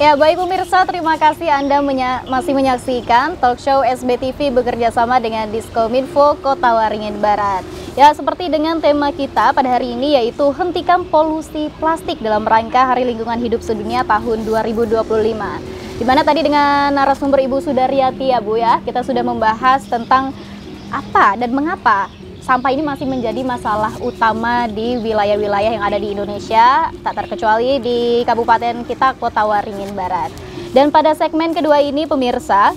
Ya, baik pemirsa, terima kasih Anda masih menyaksikan talk show SBTV bekerja sama dengan Diskominfo Kota Waringin Barat. Ya, seperti dengan tema kita pada hari ini yaitu hentikan polusi plastik dalam rangka Hari Lingkungan Hidup Sedunia tahun 2025. Di mana tadi dengan narasumber Ibu Sudaryati ya Bu ya, kita sudah membahas tentang apa dan mengapa sampah ini masih menjadi masalah utama di wilayah-wilayah yang ada di Indonesia, tak terkecuali di kabupaten kita Kota Waringin Barat. Dan pada segmen kedua ini pemirsa,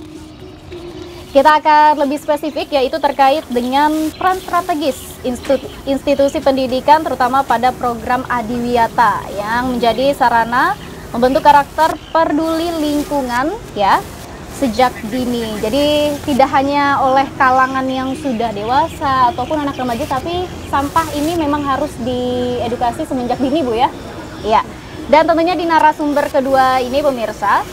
kita akan lebih spesifik yaitu terkait dengan peran strategis institusi pendidikan terutama pada program Adiwiyata yang menjadi sarana membentuk karakter peduli lingkungan ya sejak dini. Jadi tidak hanya oleh kalangan yang sudah dewasa ataupun anak remaja, tapi sampah ini memang harus diedukasi semenjak dini Bu ya. Iya. Dan tentunya di narasumber kedua ini pemirsa,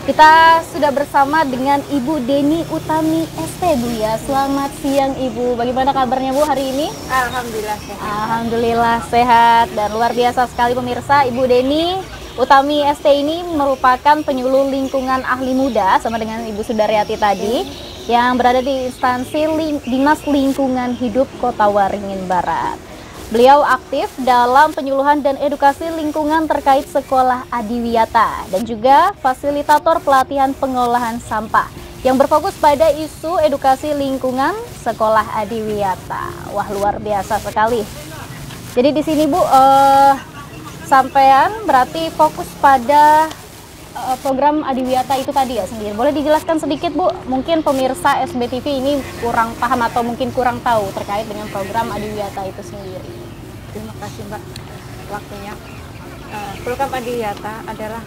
kita sudah bersama dengan Ibu Deni Utami ST Bu ya. Selamat siang Ibu. Bagaimana kabarnya Bu hari ini? Alhamdulillah sehat. Alhamdulillah sehat dan luar biasa sekali pemirsa. Ibu Deni Utami ST ini merupakan penyuluh lingkungan ahli muda sama dengan Ibu Sudaryati tadi yang berada di instansi Dinas Lingkungan Hidup Kota Waringin Barat. Beliau aktif dalam penyuluhan dan edukasi lingkungan terkait sekolah Adiwiyata dan juga fasilitator pelatihan pengolahan sampah yang berfokus pada isu edukasi lingkungan sekolah Adiwiyata. Wah, luar biasa sekali. Jadi di sini Bu, sampean berarti fokus pada program Adiwiyata itu tadi ya sendiri. Boleh dijelaskan sedikit Bu? Mungkin pemirsa SBTV ini kurang paham atau mungkin kurang tahu terkait dengan program Adiwiyata itu sendiri. Terima kasih Mbak waktunya. Program Adiwiyata adalah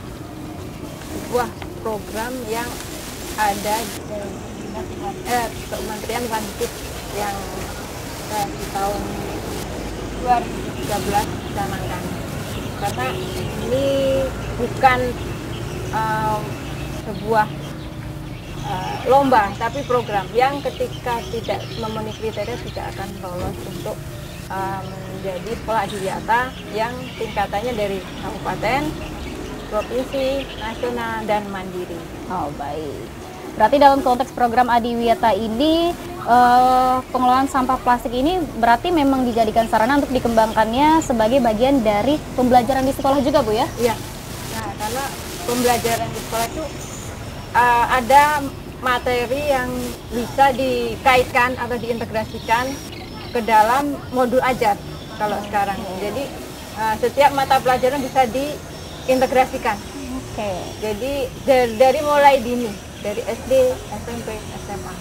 sebuah program yang ada di Kementerian Lingkungan Hidup yang di tahun 2013 dicanangkan. Karena ini bukan sebuah lomba, tapi program yang ketika tidak memenuhi kriteria tidak akan lolos untuk menjadi sekolah Adiwiyata yang tingkatannya dari kabupaten, provinsi, nasional, dan mandiri. Oh baik. Berarti dalam konteks program Adiwiyata ini pengelolaan sampah plastik ini berarti memang dijadikan sarana untuk dikembangkannya sebagai bagian dari pembelajaran di sekolah juga Bu ya? Iya. Nah, karena pembelajaran di sekolah itu ada materi yang bisa dikaitkan atau diintegrasikan ke dalam modul ajar kalau sekarang. Jadi setiap mata pelajaran bisa diintegrasikan. Oke. Jadi dari mulai dini, dari SD, SMP, SMA.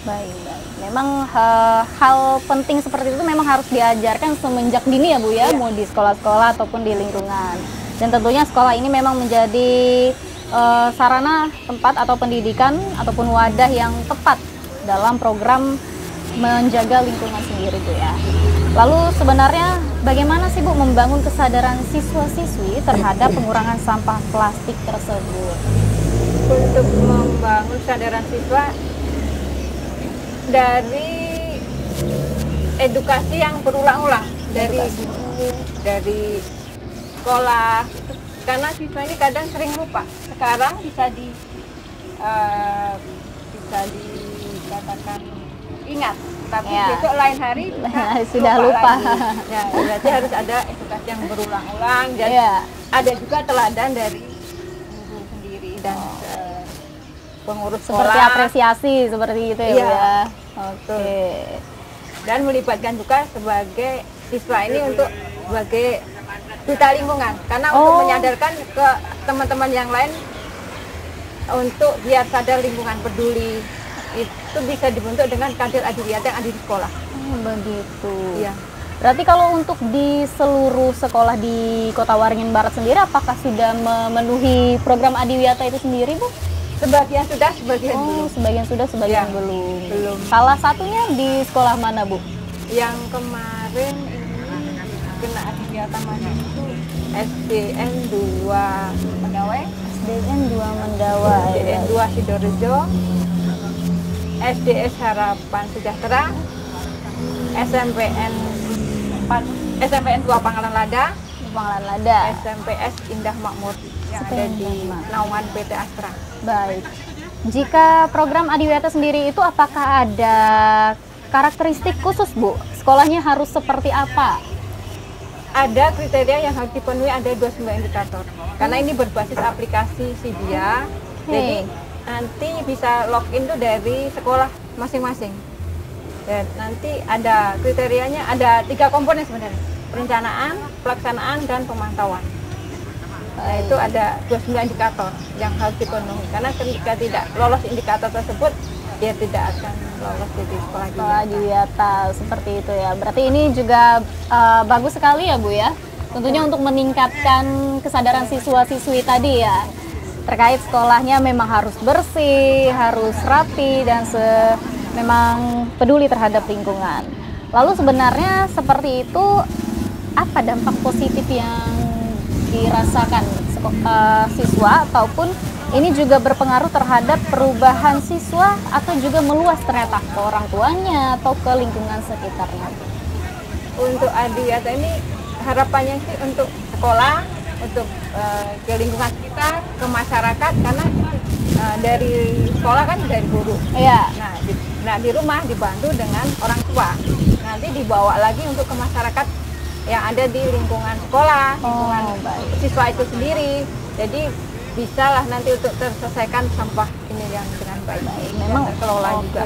Baik. Memang hal penting seperti itu memang harus diajarkan semenjak dini ya Bu ya, mau di sekolah-sekolah ataupun di lingkungan. Dan tentunya sekolah ini memang menjadi sarana tempat atau pendidikan ataupun wadah yang tepat dalam program menjaga lingkungan sendiri Bu ya. Lalu sebenarnya bagaimana sih Bu membangun kesadaran siswa-siswi terhadap pengurangan sampah plastik tersebut? Untuk membangun kesadaran siswa dari edukasi yang berulang-ulang dari guru, dari sekolah, karena siswa ini kadang sering lupa. Sekarang bisa dikatakan ingat, tapi ya, besok lain hari sudah lupa. Ya, berarti harus ada edukasi yang berulang-ulang dan ada juga teladan dari guru sendiri dan pengurus sekolah. Seperti apresiasi seperti itu ya Bu ya. Oke. Dan melibatkan juga sebagai siswa ini untuk sebagai duta lingkungan, karena untuk menyadarkan ke teman-teman yang lain untuk biar sadar lingkungan, peduli. Itu bisa dibentuk dengan kader Adiwiyata yang ada di sekolah. Begitu. Iya. Berarti kalau untuk di seluruh sekolah di Kota Waringin Barat sendiri, apakah sudah memenuhi program Adiwiyata itu sendiri Bu? Sebagian sudah, sebagian belum. Sebagian sudah, sebagian Ya, belum. belum. Salah satunya di sekolah mana Bu? Yang kemarin ini kena Adiwiyata mana itu SDN 2 Mendawai, SDN 2 Mendawai, SDN 2 Sidorejo, SDS Harapan Sejahtera, SMPN 4, SMPN 2 Pangkalan Lada, Pangkalan Lada, SMPS Indah Makmur. yang ada di naungan PT Astra. Baik. Jika program Adiwiyata sendiri itu apakah ada karakteristik khusus, Bu? Sekolahnya harus seperti apa? Ada kriteria yang harus dipenuhi, ada 29 indikator. Karena ini berbasis aplikasi Cydia, jadi nanti bisa login tuh dari sekolah masing-masing. Dan nanti ada kriterianya, ada 3 komponen sebenarnya: perencanaan, pelaksanaan, dan pemantauan. Nah, itu ada 29 indikator yang harus dipenuhi. Karena ketika tidak lolos indikator tersebut, dia tidak akan lolos jadi sekolah Adiwiyata. Seperti itu ya. Berarti ini juga bagus sekali ya, Bu ya. Tentunya untuk meningkatkan kesadaran siswa-siswi tadi ya. Terkait sekolahnya memang harus bersih, harus rapi, dan memang peduli terhadap lingkungan. Lalu sebenarnya seperti itu, apa dampak positif yang dirasakan siswa, ataupun ini juga berpengaruh terhadap perubahan siswa atau juga meluas ternyata ke orang tuanya atau ke lingkungan sekitarnya? Untuk Adiwiyata ini harapannya sih untuk sekolah, untuk ke lingkungan sekitar, ke masyarakat, karena dari sekolah kan dari guru. Iya. Nah di rumah dibantu dengan orang tua. Nanti dibawa lagi untuk ke masyarakat yang ada di lingkungan sekolah, lingkungan siswa itu sendiri. Jadi bisalah nanti untuk terselesaikan sampah ini yang dengan baik. Memang terkelola juga.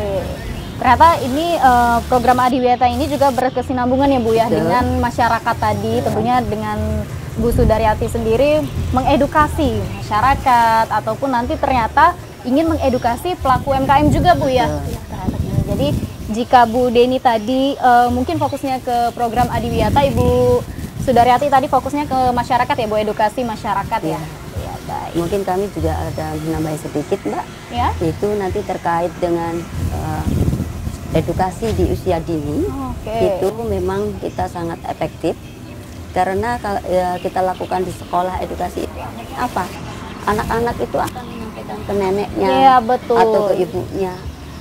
Ternyata ini program Adiwiyata ini juga berkesinambungan ya, Bu ya, dengan masyarakat tadi. Tentunya dengan Bu Sudaryati sendiri mengedukasi masyarakat, ataupun nanti ternyata ingin mengedukasi pelaku UMKM juga, Bu ya. Jadi jika Bu Deni tadi mungkin fokusnya ke program Adiwiyata, Ibu Sudaryati tadi fokusnya ke masyarakat ya, Bu, edukasi masyarakat ya. Ya, baik. Mungkin kami juga ada menambah sedikit, Mbak. Ya. Itu nanti terkait dengan edukasi di usia dini. Itu memang kita sangat efektif karena kalau kita lakukan di sekolah edukasi apa? Anak-anak itu akan menyampaikan ke neneknya atau ke ibunya.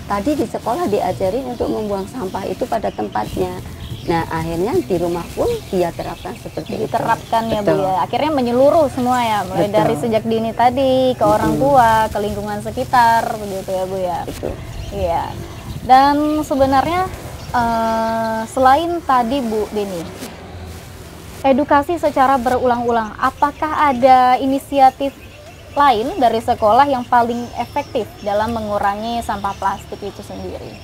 Tadi di sekolah diajarin untuk membuang sampah itu pada tempatnya. Nah, akhirnya di rumah pun dia terapkan seperti itu. Diterapkan ya, Bu ya. Akhirnya menyeluruh semua ya, mulai dari sejak dini tadi ke orang tua, ke lingkungan sekitar, begitu ya, Bu ya. Betul. Iya. Dan sebenarnya selain tadi, Bu Deni, edukasi secara berulang-ulang, apakah ada inisiatif lain dari sekolah yang paling efektif dalam mengurangi sampah plastik itu sendiri?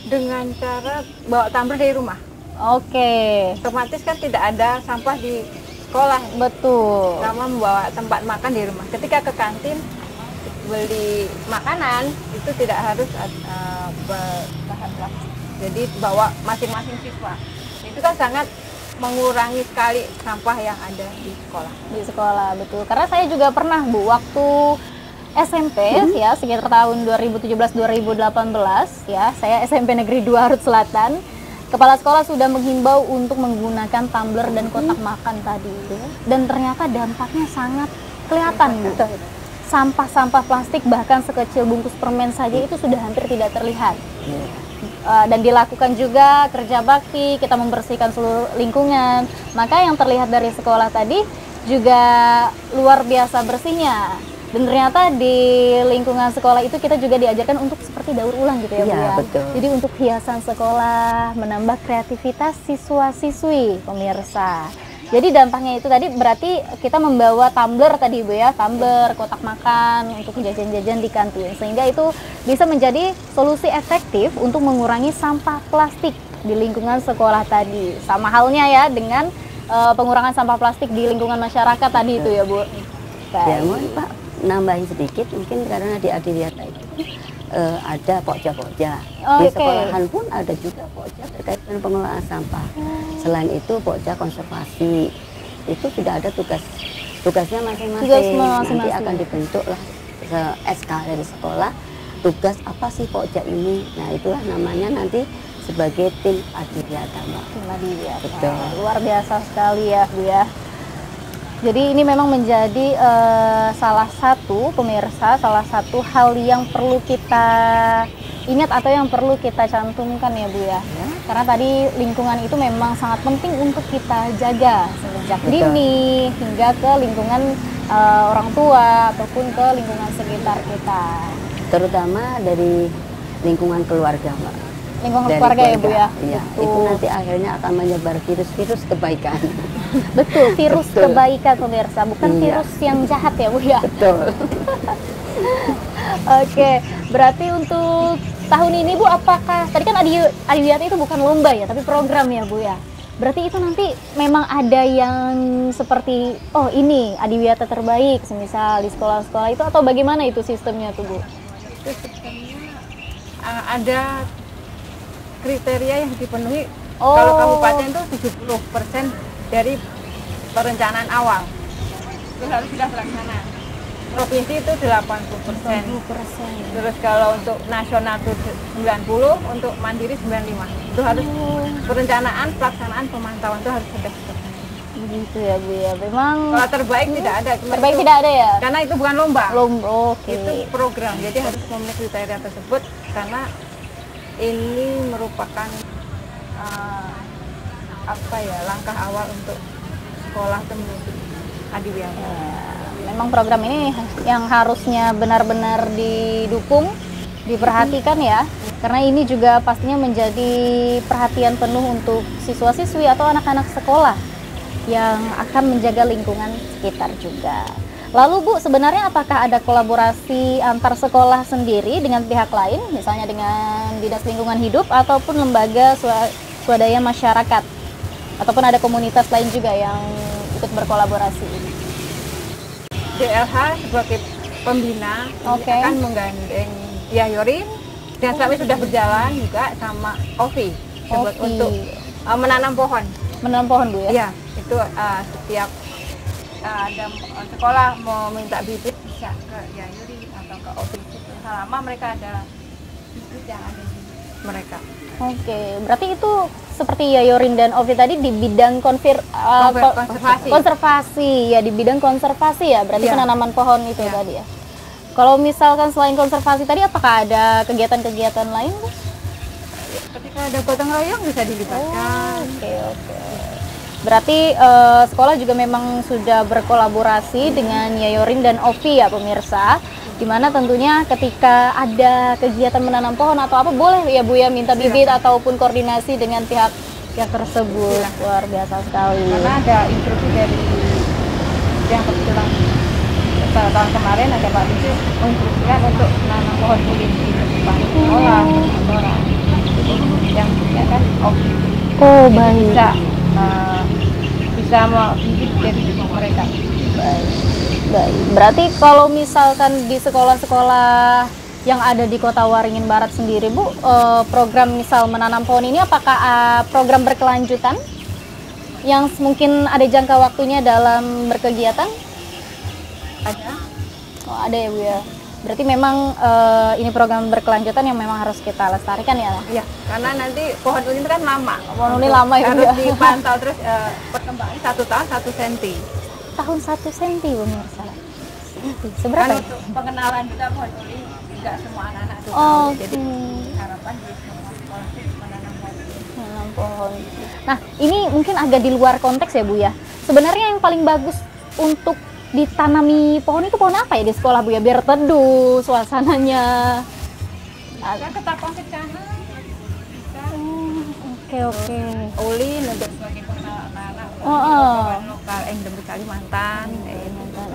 Dengan cara bawa tumbler dari rumah. Otomatis kan tidak ada sampah di sekolah. Betul. Sama membawa tempat makan di rumah. Ketika ke kantin beli makanan itu tidak harus bahan plastik. Jadi bawa masing-masing siswa. Itu kan sangat mengurangi sekali sampah yang ada di sekolah. Di sekolah, betul. Karena saya juga pernah, Bu, waktu SMP ya, sekitar tahun 2017-2018 ya, saya SMP Negeri 2 Harut Selatan. Kepala sekolah sudah menghimbau untuk menggunakan tumbler dan kotak makan tadi. Dan ternyata dampaknya sangat kelihatan, Bu. Sampah-sampah plastik bahkan sekecil bungkus permen saja itu sudah hampir tidak terlihat. Dan dilakukan juga kerja bakti, kita membersihkan seluruh lingkungan. Maka yang terlihat dari sekolah tadi juga luar biasa bersihnya. Dan ternyata di lingkungan sekolah itu kita juga diajarkan untuk seperti daur ulang gitu ya, Bu ya. Betul. Jadi untuk hiasan sekolah, menambah kreativitas siswa-siswi, pemirsa. Jadi dampaknya itu tadi berarti kita membawa tumbler tadi, Bu ya, tumbler, kotak makan untuk jajan-jajan di kantin. Sehingga itu bisa menjadi solusi efektif untuk mengurangi sampah plastik di lingkungan sekolah tadi. Sama halnya ya dengan pengurangan sampah plastik di lingkungan masyarakat tadi itu ya, Bu. Ya, mohon Pak, nambahin sedikit mungkin karena di Adiwiyata itu ada pokja-pokja. Di sekolahan pun ada juga pokja terkait dengan pengelolaan sampah. Selain itu pokja konservasi itu sudah ada tugasnya masing-masing. Nanti akan dibentuk lah SK dari sekolah, tugas apa sih pokja ini. Nah, itulah namanya nanti sebagai tim Adiwiyata, Mbak. Tim Adiwiyata. Betul. Luar biasa sekali ya, Bu ya. Jadi ini memang menjadi salah satu pemirsa, salah satu hal yang perlu kita ingat atau yang perlu kita cantumkan ya, Bu ya. Karena tadi lingkungan itu memang sangat penting untuk kita jaga sejak dini hingga ke lingkungan orang tua ataupun ke lingkungan sekitar kita. Terutama dari lingkungan keluarga, Mbak. Lingkungan Dari keluarga ya Bu ya? Iya, Betul. itu nanti akhirnya akan menyebar virus-virus kebaikan. Betul, virus Betul. kebaikan pemirsa, bukan Iya. virus yang jahat ya Bu ya? Betul. Oke, berarti untuk tahun ini Bu, apakah tadi kan Adiwiyata itu bukan lomba ya, tapi program ya Bu ya? Berarti itu nanti memang ada yang seperti, oh ini Adiwiyata terbaik, semisal di sekolah-sekolah itu, atau bagaimana itu sistemnya tuh Bu? Itu sistemnya ada kriteria yang dipenuhi. Oh. Kalau kabupaten itu 70% dari perencanaan awal itu harus sudah terlaksana. Provinsi itu 80%. 20%. Terus kalau untuk nasional itu 90, untuk mandiri 95. Itu harus perencanaan, pelaksanaan, pemantauan itu harus sudah selesai. Begitu ya Bu ya, memang Kalau terbaik tidak ada. Cuma terbaik itu- tidak ada ya? Karena itu bukan lomba. Lomba, oke. Itu program, jadi harus memenuhi kriteria tersebut karena ini merupakan langkah awal untuk sekolah itu menuju Adiwiyata. Memang program ini yang harusnya benar-benar didukung, diperhatikan ya, karena ini juga pastinya menjadi perhatian penuh untuk siswa-siswi atau anak-anak sekolah yang akan menjaga lingkungan sekitar juga. Lalu Bu, sebenarnya apakah ada kolaborasi antar sekolah sendiri dengan pihak lain, misalnya dengan Dinas Lingkungan Hidup ataupun lembaga swadaya masyarakat, ataupun ada komunitas lain juga yang ikut berkolaborasi? DLH sebagai pembina Oke. akan menggandeng Yayorin dan kami sudah berjalan juga sama Ovi Ovi. untuk menanam pohon. Menanam pohon Bu ya? Ya, itu setiap ada sekolah mau minta bibit bisa ke Yayorin atau ke Ovi. Selama mereka ada bibit yang ada di mereka. Oke, berarti itu seperti Yayorin dan Ovi tadi di bidang Konservasi. konservasi ya, di bidang konservasi ya, berarti Iya. penanaman pohon itu Iya. tadi ya. Kalau misalkan selain konservasi tadi, apakah ada kegiatan-kegiatan lain Bu? Ketika ada gotong royong bisa dilibatkan. Oke. Berarti sekolah juga memang sudah berkolaborasi dengan Yayorin dan Ovi ya pemirsa. Dimana tentunya ketika ada kegiatan menanam pohon atau apa, boleh ya Bu ya minta bibit ataupun koordinasi dengan pihak tersebut. Silakan. Luar biasa sekali. Karena ada instruksi dari yang kebetulan tahun kemarin ada Pak Bisi menginstruksikan untuk menanam pohon kulit di depan sekolah, orang yang punya kan Oh baik. bisa mau bibit dari mereka. Baik. Berarti kalau misalkan di sekolah-sekolah yang ada di Kota Waringin Barat sendiri Bu, program misal menanam pohon ini apakah program berkelanjutan yang mungkin ada jangka waktunya dalam berkegiatan? Ada. Oh, ada ya Bu ya. Berarti memang ini program berkelanjutan yang memang harus kita lestarikan ya. Iya, karena nanti pohon ulin itu kan lama. Pohon ulin lama ya, Bu, Harus ya. dipantau terus perkembangan 1 tahun 1 senti. Tahun 1 senti pemirsa. Kan Seberapa? Ya? untuk pengenalan kita pohon ulin tidak semua anak-anak itu Oh, tahu. Jadi harapan di semua sekolah itu menanam pohon ulin. menanam pohon. Nah, ini mungkin agak di luar konteks ya Bu ya. Sebenarnya yang paling bagus untuk ditanami pohon itu pohon apa ya di sekolah Bu ya, biar teduh suasananya. Kita ketapang kencana. Oke. Ulin untuk sebagai pengenalan anak-anak. Oh. Pohon lokal endemik Kalimantan.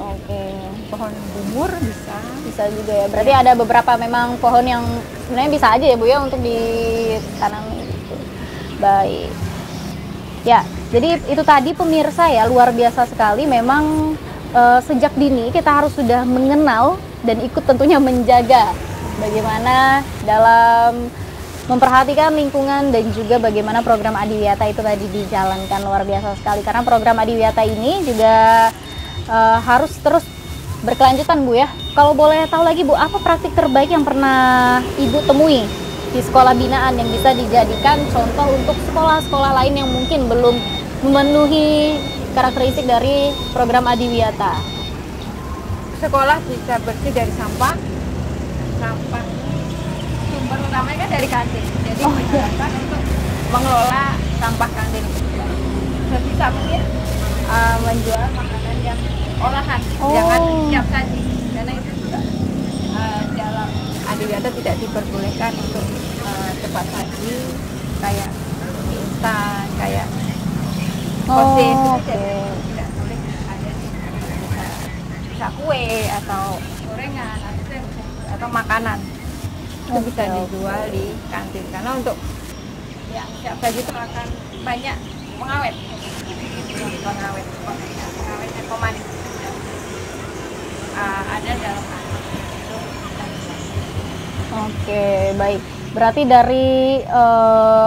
Oke. Pohon bumur bisa. Bisa juga ya. Berarti ada beberapa memang pohon yang sebenarnya bisa aja ya Bu ya untuk ditanami gitu. Baik. Ya, jadi itu tadi pemirsa ya, luar biasa sekali memang sejak dini kita harus sudah mengenal dan ikut tentunya menjaga bagaimana dalam memperhatikan lingkungan dan juga bagaimana program Adiwiyata itu tadi dijalankan. Luar biasa sekali karena program Adiwiyata ini juga harus terus berkelanjutan Bu ya. Kalau boleh tahu lagi Bu, apa praktik terbaik yang pernah Ibu temui di sekolah binaan yang bisa dijadikan contoh untuk sekolah-sekolah lain yang mungkin belum memenuhi karakteristik dari program Adiwiyata? Sekolah bisa bersih dari sampah. Sampah sumber utamanya kan dari kantin. Jadi diharapkan untuk mengelola sampah kantin. Sebisa mungkin menjual makanan yang olahan, Oh. jangan siap saji. Karena itu juga dalam adiwiyata tidak diperbolehkan untuk cepat saji kayak mie instan, kayak sosis itu oke. tidak boleh ada di bisa kue atau gorengan atau makanan itu bisa Oke, dijual di kantin karena untuk yang siap saji itu akan banyak pengawet pengawetnya pemanis ada dalam Oke, baik. Berarti dari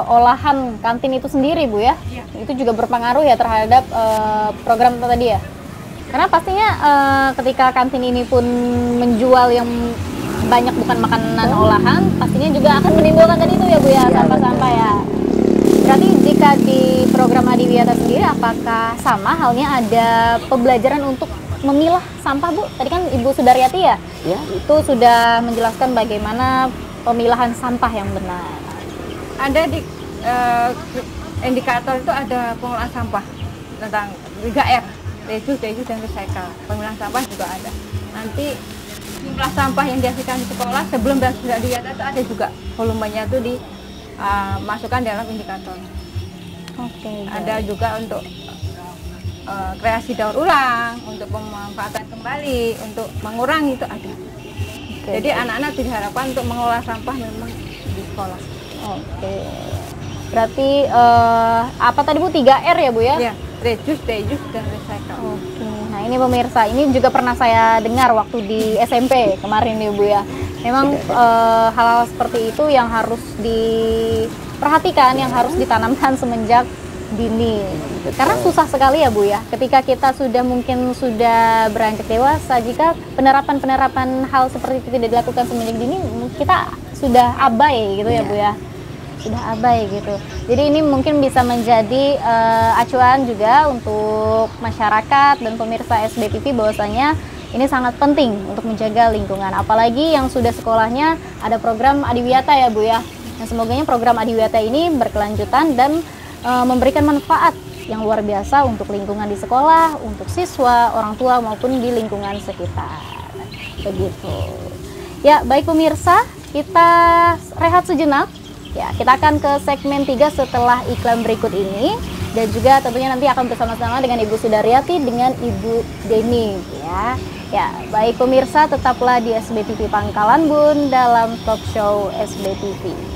olahan kantin itu sendiri, Bu ya? Iya. Itu juga berpengaruh ya terhadap program tadi ya? Karena pastinya ketika kantin ini pun menjual yang banyak bukan makanan olahan, pastinya juga akan menimbulkan tadi itu ya, Bu ya, Iya, sampah-sampah ya. Berarti jika di program Adiwiyata sendiri, apakah sama halnya ada pembelajaran untuk memilah sampah, Bu? Tadi kan Ibu Sudaryati ya? Ya, Itu sudah menjelaskan bagaimana pemilahan sampah yang benar. ada di indikator itu ada pengolahan sampah tentang 3R, reduce, dan recycle. Pengolahan sampah juga ada. Nanti jumlah sampah yang dihasilkan di sekolah sebelum Adiwiyata itu ada juga volumenya itu dimasukkan dalam indikator. Oke. Ada juga untuk kreasi daur ulang, untuk pemanfaatan kembali, untuk mengurangi itu ada. Oke. Jadi anak-anak diharapkan untuk mengolah sampah memang di sekolah. Oke. Berarti apa tadi Bu? 3R ya, Bu ya? Ya, reduce, dan recycle. Oke. Nah, ini pemirsa, ini juga pernah saya dengar waktu di SMP kemarin nih, Bu ya. Memang hal-hal seperti itu yang harus diperhatikan, yang harus ditanamkan semenjak dini. Karena susah sekali ya, Bu ya. Ketika kita mungkin sudah beranjak dewasa, jika penerapan hal seperti itu tidak dilakukan semenjak dini, kita sudah abai gitu ya, Bu ya. Sudah abai gitu. Jadi ini mungkin bisa menjadi acuan juga untuk masyarakat dan pemirsa SBTV bahwasanya ini sangat penting untuk menjaga lingkungan. Apalagi yang sudah sekolahnya ada program Adiwiyata ya, Bu ya. Yang semoganya program Adiwiyata ini berkelanjutan dan memberikan manfaat yang luar biasa untuk lingkungan di sekolah, untuk siswa, orang tua maupun di lingkungan sekitar. Begitu. Ya, baik pemirsa, kita rehat sejenak. Ya, kita akan ke segmen 3 setelah iklan berikut ini dan juga tentunya nanti akan bersama-sama dengan Ibu Sudaryati dengan Ibu Deni ya. Ya, baik pemirsa, tetaplah di SBTV Pangkalan Bun dalam talk show SBTV.